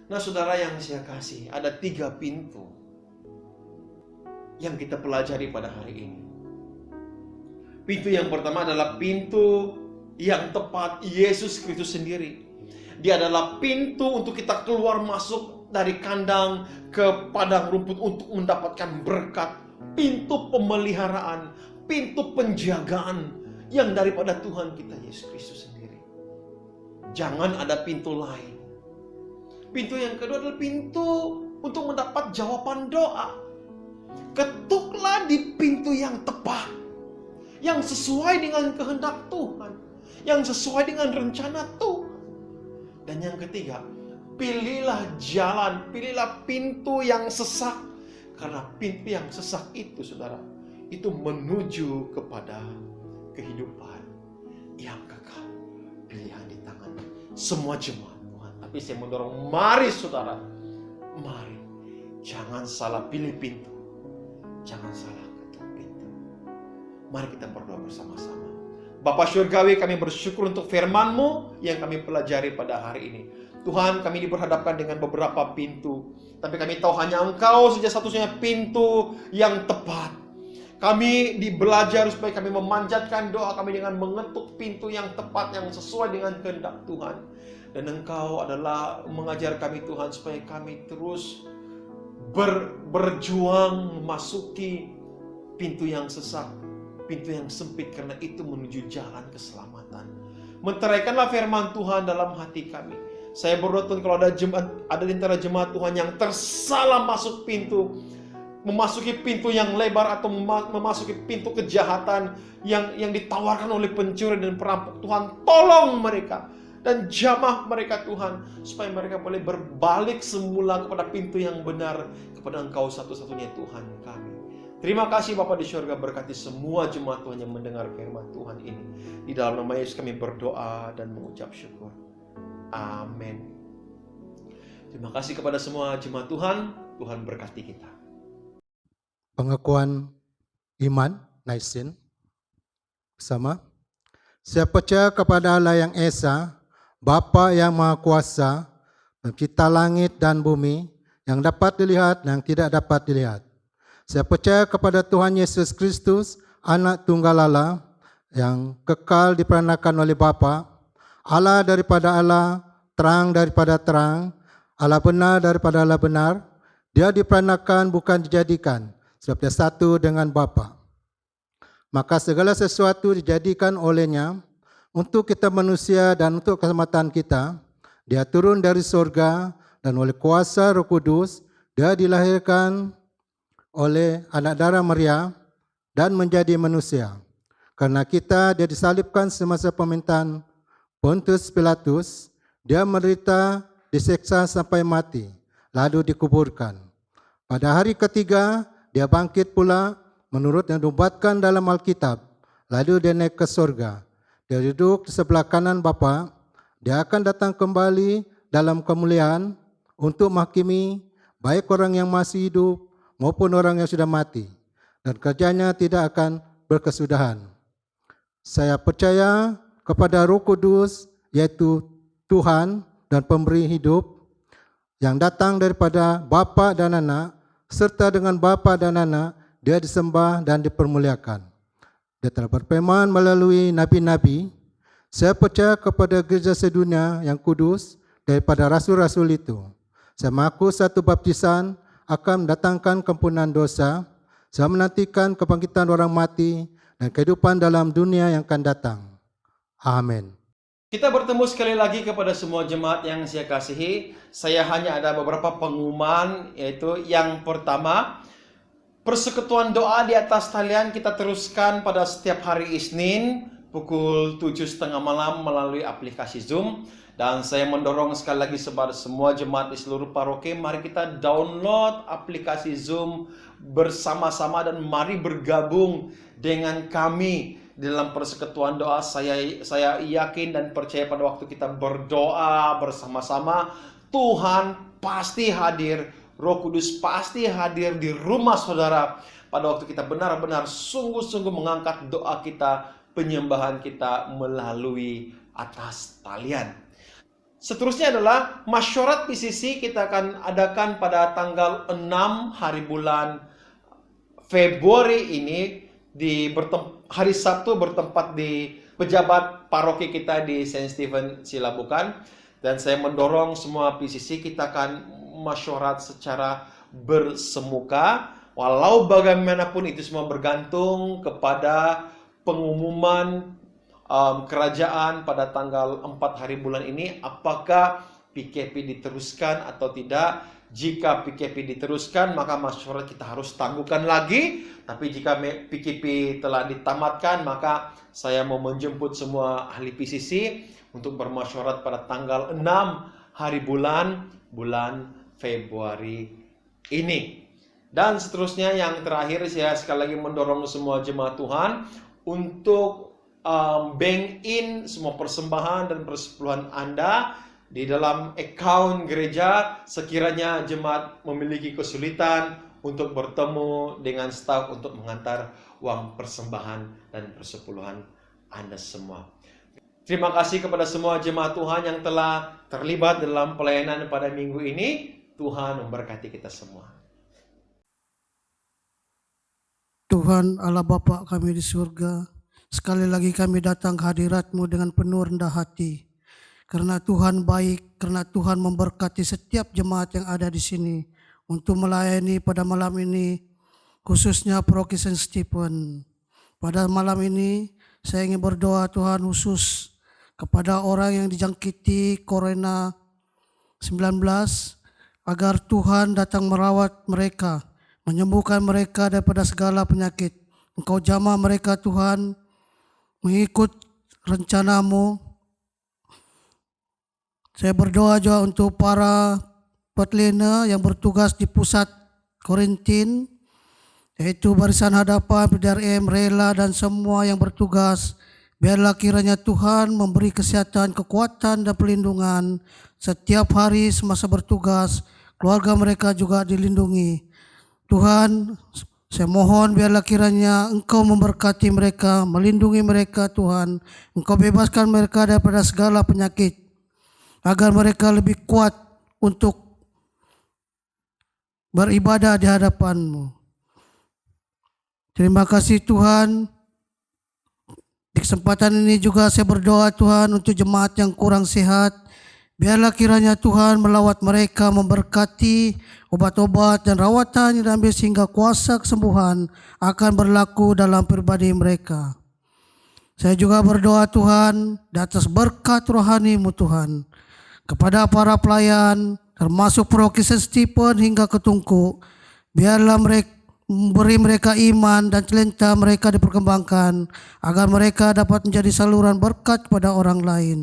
Nah saudara yang saya kasih, ada 3 pintu yang kita pelajari pada hari ini. Pintu yang pertama adalah pintu yang tepat, Yesus Kristus sendiri. Dia adalah pintu untuk kita keluar masuk dari kandang ke padang rumput untuk mendapatkan berkat. Pintu pemeliharaan, pintu penjagaan yang daripada Tuhan kita Yesus Kristus sendiri. Jangan ada pintu lain. Pintu yang kedua adalah pintu untuk mendapat jawaban doa. Ketuklah di pintu yang tepat, yang sesuai dengan kehendak Tuhan, yang sesuai dengan rencana Tuhan. Dan yang ketiga, pilihlah jalan, pilihlah pintu yang sesak. Karena pintu yang sesak itu saudara, itu menuju kepada kehidupan yang kekal. Pilihan di tangan semua jemaat Tuhan. Tapi saya mendorong, mari saudara, mari. Jangan salah pilih pintu. Jangan salah ketuk pintu. Mari kita berdoa bersama-sama. Bapa Syurgawi, kami bersyukur untuk firman-Mu yang kami pelajari pada hari ini. Tuhan, kami diperhadapkan dengan beberapa pintu. Tapi kami tahu hanya Engkau saja satu-satunya pintu yang tepat. Kami belajar supaya kami memanjatkan doa kami dengan mengetuk pintu yang tepat, yang sesuai dengan kehendak Tuhan. Dan Engkau adalah mengajar kami Tuhan supaya kami terus berjuang memasuki pintu yang sesak, pintu yang sempit, karena itu menuju jalan keselamatan. Menteraikanlah firman Tuhan dalam hati kami. Saya berdoa Tuhan, kalau ada di antara jemaat Tuhan yang tersalah masuk pintu, memasuki pintu yang lebar atau memasuki pintu kejahatan yang ditawarkan oleh pencuri dan perampok, Tuhan tolong mereka dan jamah mereka Tuhan, supaya mereka boleh berbalik semula kepada pintu yang benar, kepada Engkau satu-satunya Tuhan kami. Terima kasih Bapa di surga, berkati semua jemaat Tuhan yang mendengar firman Tuhan ini. Di dalam nama Yesus kami berdoa dan mengucap syukur. Amin. Terima kasih kepada semua jemaat Tuhan. Tuhan berkati kita.
Pengakuan iman, Naisin. Bersama. Saya percaya kepada Allah yang Esa, Bapa yang Maha Kuasa, Pencipta langit dan bumi, yang dapat dilihat dan yang tidak dapat dilihat. Saya percaya kepada Tuhan Yesus Kristus, Anak Tunggal Allah, yang kekal diperanakan oleh Bapa, Allah daripada Allah, terang daripada terang, Allah benar daripada Allah benar. Dia diperanakan bukan dijadikan, sebab dia satu dengan Bapa. Maka segala sesuatu dijadikan olehnya untuk kita manusia dan untuk keselamatan kita. Dia turun dari surga dan oleh kuasa Roh Kudus dia dilahirkan oleh anak darah Maria dan menjadi manusia. Karena kita, dia disalibkan semasa pemerintahan Pontius Pilatus. Dia menderita, diseksa sampai mati, lalu dikuburkan. Pada hari ketiga, dia bangkit pula menurut yang dinubuatkan dalam Alkitab. Lalu dia naik ke surga. Dia duduk di sebelah kanan Bapa. Dia akan datang kembali dalam kemuliaan untuk menghakimi baik orang yang masih hidup maupun orang yang sudah mati. Dan kerjanya tidak akan berkesudahan. Saya percaya kepada Roh Kudus, yaitu Tuhan dan pemberi hidup, yang datang daripada Bapa dan Anak, serta dengan Bapa dan Anak dia disembah dan dipermuliakan. Dia telah berfirman melalui nabi-nabi. Saya percaya kepada gereja sedunia yang kudus daripada rasul-rasul itu. Saya mengaku satu baptisan akan mendatangkan keampunan dosa. Saya menantikan kebangkitan orang mati dan kehidupan dalam dunia yang akan datang. Amin.
Kita bertemu sekali lagi kepada semua jemaat yang saya kasihi. Saya hanya ada beberapa pengumuman, yaitu yang pertama, persekutuan doa di atas talian kita teruskan pada setiap hari Isnin pukul 7:30 malam melalui aplikasi Zoom. Dan saya mendorong sekali lagi kepada semua jemaat di seluruh paroki, mari kita download aplikasi Zoom bersama-sama dan mari bergabung dengan kami dalam persekutuan doa. Saya yakin dan percaya pada waktu kita berdoa bersama-sama, Tuhan pasti hadir, Roh Kudus pasti hadir di rumah saudara pada waktu kita benar-benar sungguh-sungguh mengangkat doa kita, penyembahan kita melalui atas talian. Seterusnya adalah masyarakat PCC kita akan adakan pada tanggal 6 hari bulan Februari ini di hari Sabtu bertempat di pejabat paroki kita di Saint Stephen Silabukan. Dan saya mendorong semua PCC kita akan masyarakat secara bersemuka. Walau bagaimanapun itu semua bergantung kepada pengumuman kerajaan pada tanggal 4 hari bulan ini, apakah PKP diteruskan atau tidak. Jika PKP diteruskan, maka masyarakat kita harus tangguhkan lagi. Tapi jika PKP telah ditamatkan, maka saya mau menjemput semua ahli PCC untuk bermasyarakat pada tanggal 6 hari bulan Februari ini. Dan seterusnya yang terakhir, saya sekali lagi mendorong semua jemaat Tuhan untuk bank in semua persembahan dan persepuluhan Anda di dalam account gereja sekiranya jemaat memiliki kesulitan untuk bertemu dengan staf untuk mengantar uang persembahan dan persepuluhan Anda semua. Terima kasih kepada semua jemaat Tuhan yang telah terlibat dalam pelayanan pada minggu ini. Tuhan memberkati kita semua.
Tuhan Allah Bapa kami di surga, sekali lagi kami datang ke hadirat-Mu dengan penuh rendah hati. Karena Tuhan baik, karena Tuhan memberkati setiap jemaat yang ada di sini untuk melayani pada malam ini, khususnya Paroki Saint Stephen. Pada malam ini saya ingin berdoa Tuhan khusus kepada orang yang dijangkiti Corona 19, agar Tuhan datang merawat mereka, menyembuhkan mereka daripada segala penyakit. Engkau jamah mereka Tuhan, mengikut rencana-Mu. Saya berdoa juga untuk para petlena yang bertugas di pusat Korintin, yaitu barisan hadapan, PDRM, rela dan semua yang bertugas. Biarlah kiranya Tuhan memberi kesehatan, kekuatan dan perlindungan setiap hari semasa bertugas. Keluarga mereka juga dilindungi. Tuhan, saya mohon biarlah kiranya Engkau memberkati mereka, melindungi mereka Tuhan. Engkau bebaskan mereka daripada segala penyakit, agar mereka lebih kuat untuk beribadah di hadapan-Mu. Terima kasih Tuhan. Di kesempatan ini juga saya berdoa Tuhan untuk jemaat yang kurang sehat. Biarlah kiranya Tuhan melawat mereka, memberkati obat-obat dan rawatan yang diambil sehingga kuasa kesembuhan akan berlaku dalam pribadi mereka. Saya juga berdoa Tuhan di atas berkat rohani-Mu Tuhan, kepada para pelayan termasuk Paroki Saint Stephen hingga ke Tungku. Biarlah mereka beri mereka iman dan talenta mereka diperkembangkan agar mereka dapat menjadi saluran berkat kepada orang lain.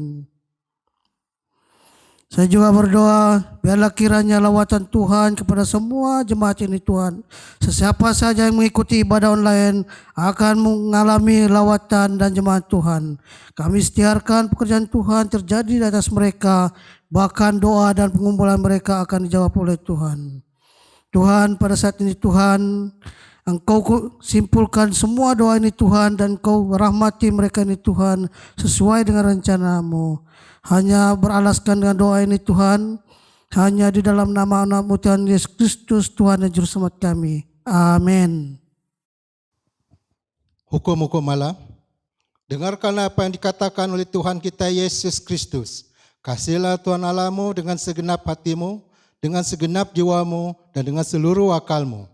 Saya juga berdoa biarlah kiranya lawatan Tuhan kepada semua jemaat ini Tuhan. Sesiapa saja yang mengikuti ibadah online akan mengalami lawatan dan jemaat Tuhan. Kami setiarkan pekerjaan Tuhan terjadi di atas mereka, bahkan doa dan pengumpulan mereka akan dijawab oleh Tuhan. Tuhan, pada saat ini Tuhan, Engkau simpulkan semua doa ini Tuhan, dan Engkau rahmati mereka ini Tuhan sesuai dengan rencana-Mu. Hanya beralaskan dengan doa ini Tuhan, hanya di dalam nama-Mu Tuhan Yesus Kristus, Tuhan dan Juru Selamat kami. Amin.
Hukum-hukum malam. Dengarkanlah apa yang dikatakan oleh Tuhan kita Yesus Kristus. Kasihilah Tuhan Allahmu dengan segenap hatimu, dengan segenap jiwamu, dan dengan seluruh akalmu.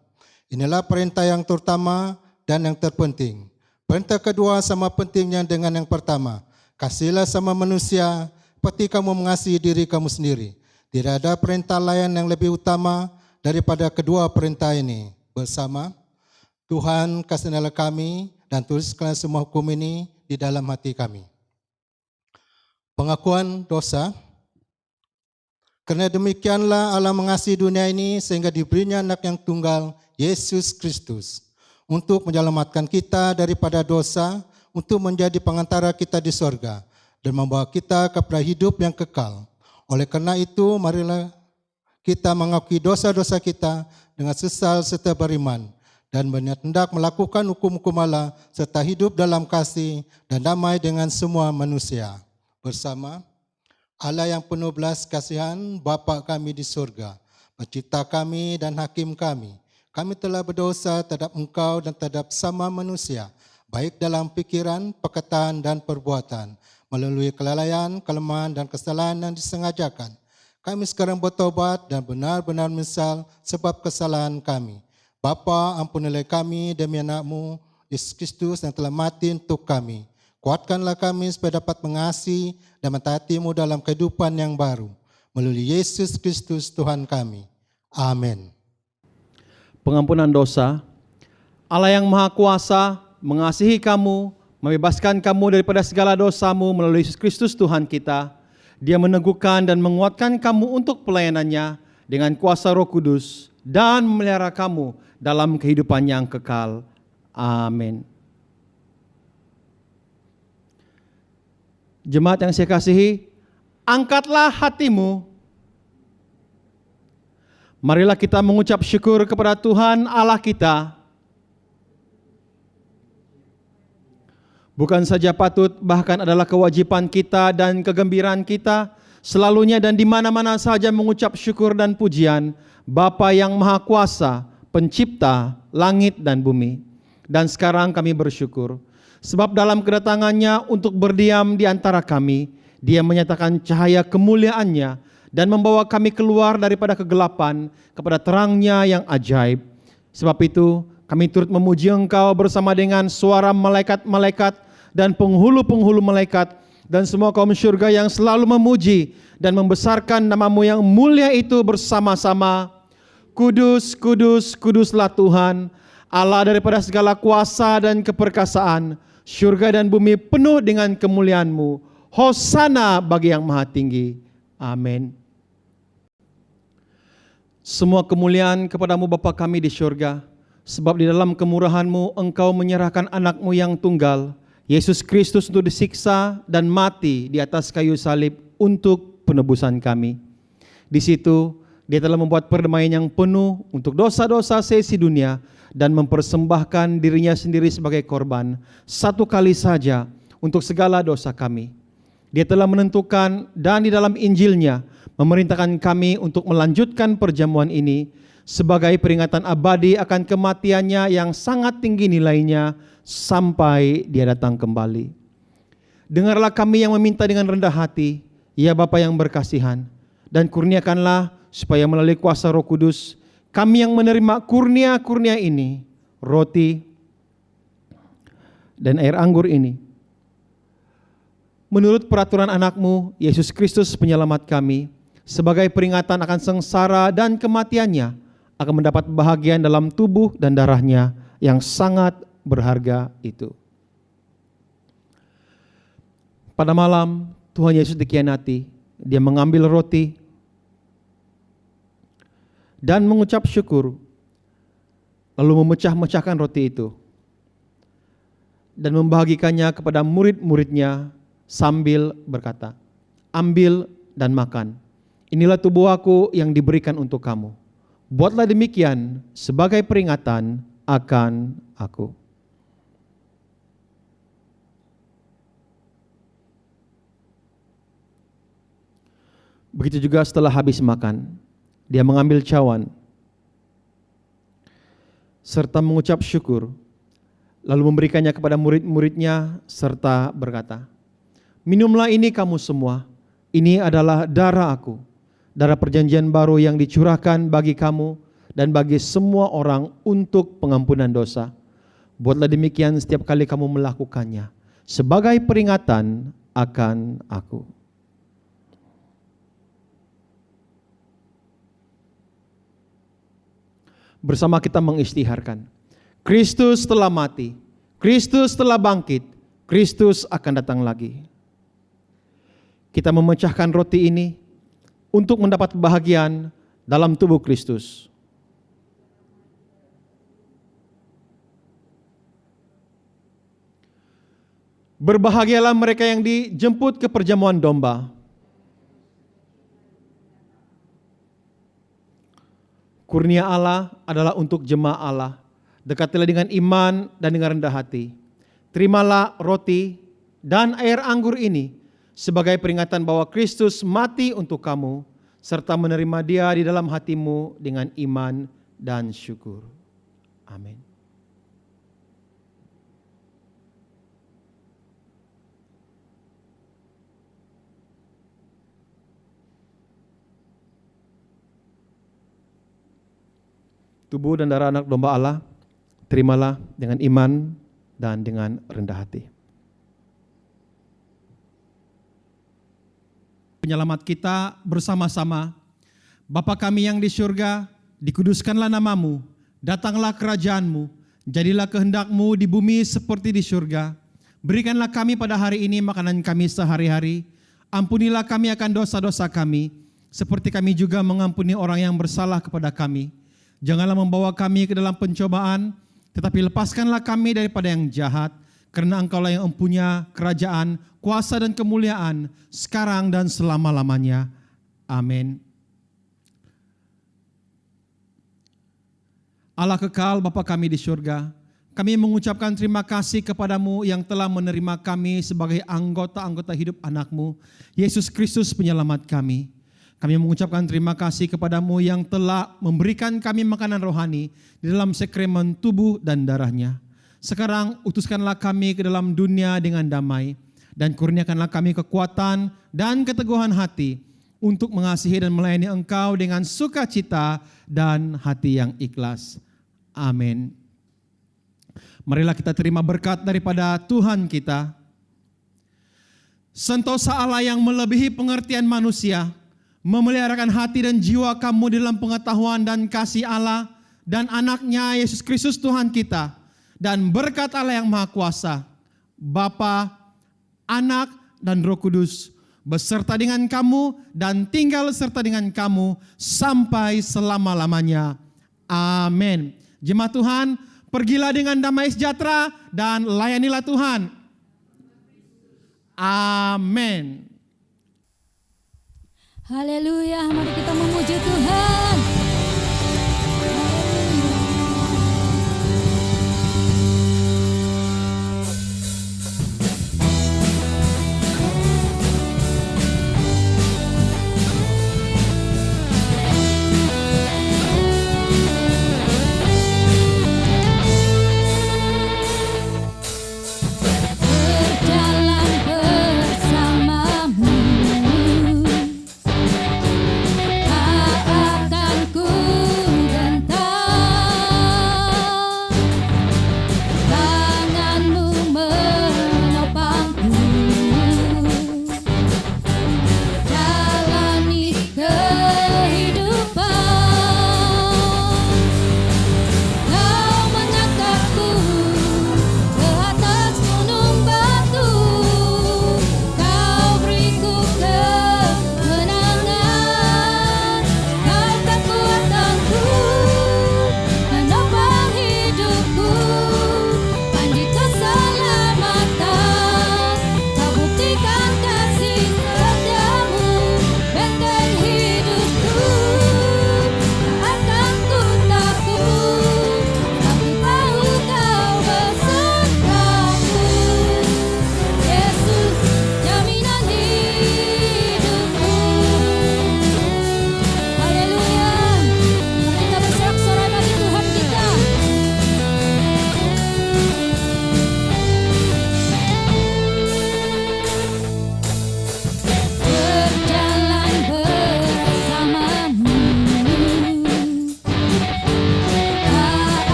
Inilah perintah yang terutama dan yang terpenting. Perintah kedua sama pentingnya dengan yang pertama. Kasihilah sama manusia seperti kamu mengasihi diri kamu sendiri. Tidak ada perintah lain yang lebih utama daripada kedua perintah ini. Bersama, Tuhan kasihanilah kami dan tuliskan semua hukum ini di dalam hati kami. Pengakuan dosa. Karena demikianlah Allah mengasihi dunia ini sehingga diberinya anak yang tunggal, Yesus Kristus, untuk menyelamatkan kita daripada dosa, untuk menjadi pengantara kita di sorga, dan membawa kita kepada hidup yang kekal. Oleh karena itu, marilah kita mengakui dosa-dosa kita dengan sesal serta beriman, dan berniat hendak melakukan hukum-hukum Allah, serta hidup dalam kasih dan damai dengan semua manusia. Bersama, Allah yang penuh belas kasihan, Bapa kami di surga, pencipta kami dan hakim kami. Kami telah berdosa terhadap Engkau dan terhadap sama manusia, baik dalam pikiran, perkataan, dan perbuatan, melalui kelalaian, kelemahan, dan kesalahan yang disengajakan. Kami sekarang bertobat dan benar-benar menyesal sebab kesalahan kami. Bapa, ampunilah kami demi anak-Mu, Yesus Kristus yang telah mati untuk kami. Kuatkanlah kami supaya dapat mengasihi dan mentaati-Mu dalam kehidupan yang baru. Melalui Yesus Kristus Tuhan kami. Amin.
Pengampunan dosa. Allah yang Maha Kuasa mengasihi kamu, membebaskan kamu daripada segala dosamu melalui Yesus Kristus Tuhan kita. Dia meneguhkan dan menguatkan kamu untuk pelayanannya dengan kuasa Roh Kudus dan memelihara kamu dalam kehidupan yang kekal. Amin. Jemaat yang saya kasihi, angkatlah hatimu. Marilah kita mengucap syukur kepada Tuhan Allah kita. Bukan saja patut, bahkan adalah kewajiban kita dan kegembiraan kita selalunya dan di mana-mana saja mengucap syukur dan pujian Bapa yang Maha Kuasa, Pencipta langit dan bumi. Dan sekarang kami bersyukur sebab dalam kedatangannya untuk berdiam di antara kami, Dia menyatakan cahaya kemuliaannya dan membawa kami keluar daripada kegelapan kepada terangnya yang ajaib. Sebab itu kami turut memuji Engkau bersama dengan suara malaikat-malaikat dan penghulu-penghulu malaikat dan semua kaum syurga yang selalu memuji dan membesarkan nama-Mu yang mulia itu bersama-sama. Kudus, kudus, kuduslah Tuhan, Allah daripada segala kuasa dan keperkasaan. Syurga dan bumi penuh dengan kemuliaan-Mu. Hosana bagi yang maha tinggi. Amin. Semua kemuliaan kepada-Mu Bapa kami di syurga, sebab di dalam kemurahan-Mu Engkau menyerahkan anak-Mu yang tunggal, Yesus Kristus, untuk disiksa dan mati di atas kayu salib untuk penebusan kami. Di situ Dia telah membuat perdamaian yang penuh untuk dosa-dosa seisi dunia dan mempersembahkan dirinya sendiri sebagai korban satu kali saja untuk segala dosa kami. Dia telah menentukan dan di dalam Injilnya memerintahkan kami untuk melanjutkan perjamuan ini sebagai peringatan abadi akan kematiannya yang sangat tinggi nilainya sampai Dia datang kembali. Dengarlah kami yang meminta dengan rendah hati, ya Bapa yang berkasihan, dan kurniakanlah supaya melalui kuasa Roh Kudus kami yang menerima kurnia-kurnia ini, roti dan air anggur ini, menurut peraturan anak-Mu Yesus Kristus penyelamat kami, sebagai peringatan akan sengsara dan kematiannya, akan mendapat bahagian dalam tubuh dan darah-Nya yang sangat berharga itu. Pada malam Tuhan Yesus dikhianati, Dia mengambil roti dan mengucap syukur, lalu memecah-mecahkan roti itu dan membagikannya kepada murid-murid-Nya sambil berkata, "Ambil dan makan, inilah tubuh Aku yang diberikan untuk kamu. Buatlah demikian sebagai peringatan akan Aku." Begitu juga setelah habis makan, Dia mengambil cawan serta mengucap syukur, lalu memberikannya kepada murid-murid-Nya serta berkata, "Minumlah ini kamu semua, ini adalah darah Aku, darah perjanjian baru yang dicurahkan bagi kamu dan bagi semua orang untuk pengampunan dosa. Buatlah demikian setiap kali kamu melakukannya sebagai peringatan akan aku. Bersama kita mengistiharkan. Kristus telah mati, Kristus telah bangkit, Kristus akan datang lagi. Kita memecahkan roti ini untuk mendapat kebahagiaan dalam tubuh Kristus. Berbahagialah mereka yang dijemput ke perjamuan domba. Kurnia Allah adalah untuk jemaah Allah. Dekatilah dengan iman dan dengan rendah hati. Terimalah roti dan air anggur ini sebagai peringatan bahwa Kristus mati untuk kamu, serta menerima Dia di dalam hatimu dengan iman dan syukur. Amin. Tubuh dan darah anak domba Allah, terimalah dengan iman dan dengan rendah hati. Penyelamat kita bersama-sama. Bapa kami yang di surga, dikuduskanlah namamu, datanglah kerajaanmu, jadilah kehendakmu di bumi seperti di surga. Berikanlah kami pada hari ini makanan kami sehari-hari. Ampunilah kami akan dosa-dosa kami, seperti kami juga mengampuni orang yang bersalah kepada kami. Janganlah membawa kami ke dalam pencobaan, tetapi lepaskanlah kami daripada yang jahat, karena Engkaulah yang mempunyai kerajaan, kuasa dan kemuliaan, sekarang dan selama-lamanya. Amin. Allah kekal, Bapa kami di surga, kami mengucapkan terima kasih kepadamu yang telah menerima kami sebagai anggota-anggota hidup anak-Mu, Yesus Kristus penyelamat kami. Kami mengucapkan terima kasih kepadamu yang telah memberikan kami makanan rohani di dalam sakramen tubuh dan darahnya. Sekarang utuskanlah kami ke dalam dunia dengan damai, dan kurniakanlah kami kekuatan dan keteguhan hati untuk mengasihi dan melayani Engkau dengan sukacita dan hati yang ikhlas. Amin. Marilah kita terima berkat daripada Tuhan kita. Sentosa Allah yang melebihi pengertian manusia, memeliharakan hati dan jiwa kamu di dalam pengetahuan dan kasih Allah dan anaknya Yesus Kristus Tuhan kita, dan berkat Allah yang Maha Kuasa, Bapa, Anak, dan Roh Kudus beserta dengan kamu dan tinggal serta dengan kamu sampai selama-lamanya. Amin. Jemaat Tuhan, pergilah dengan damai sejahtera dan layanilah Tuhan. Amin.
Haleluya, mari kita memuji Tuhan.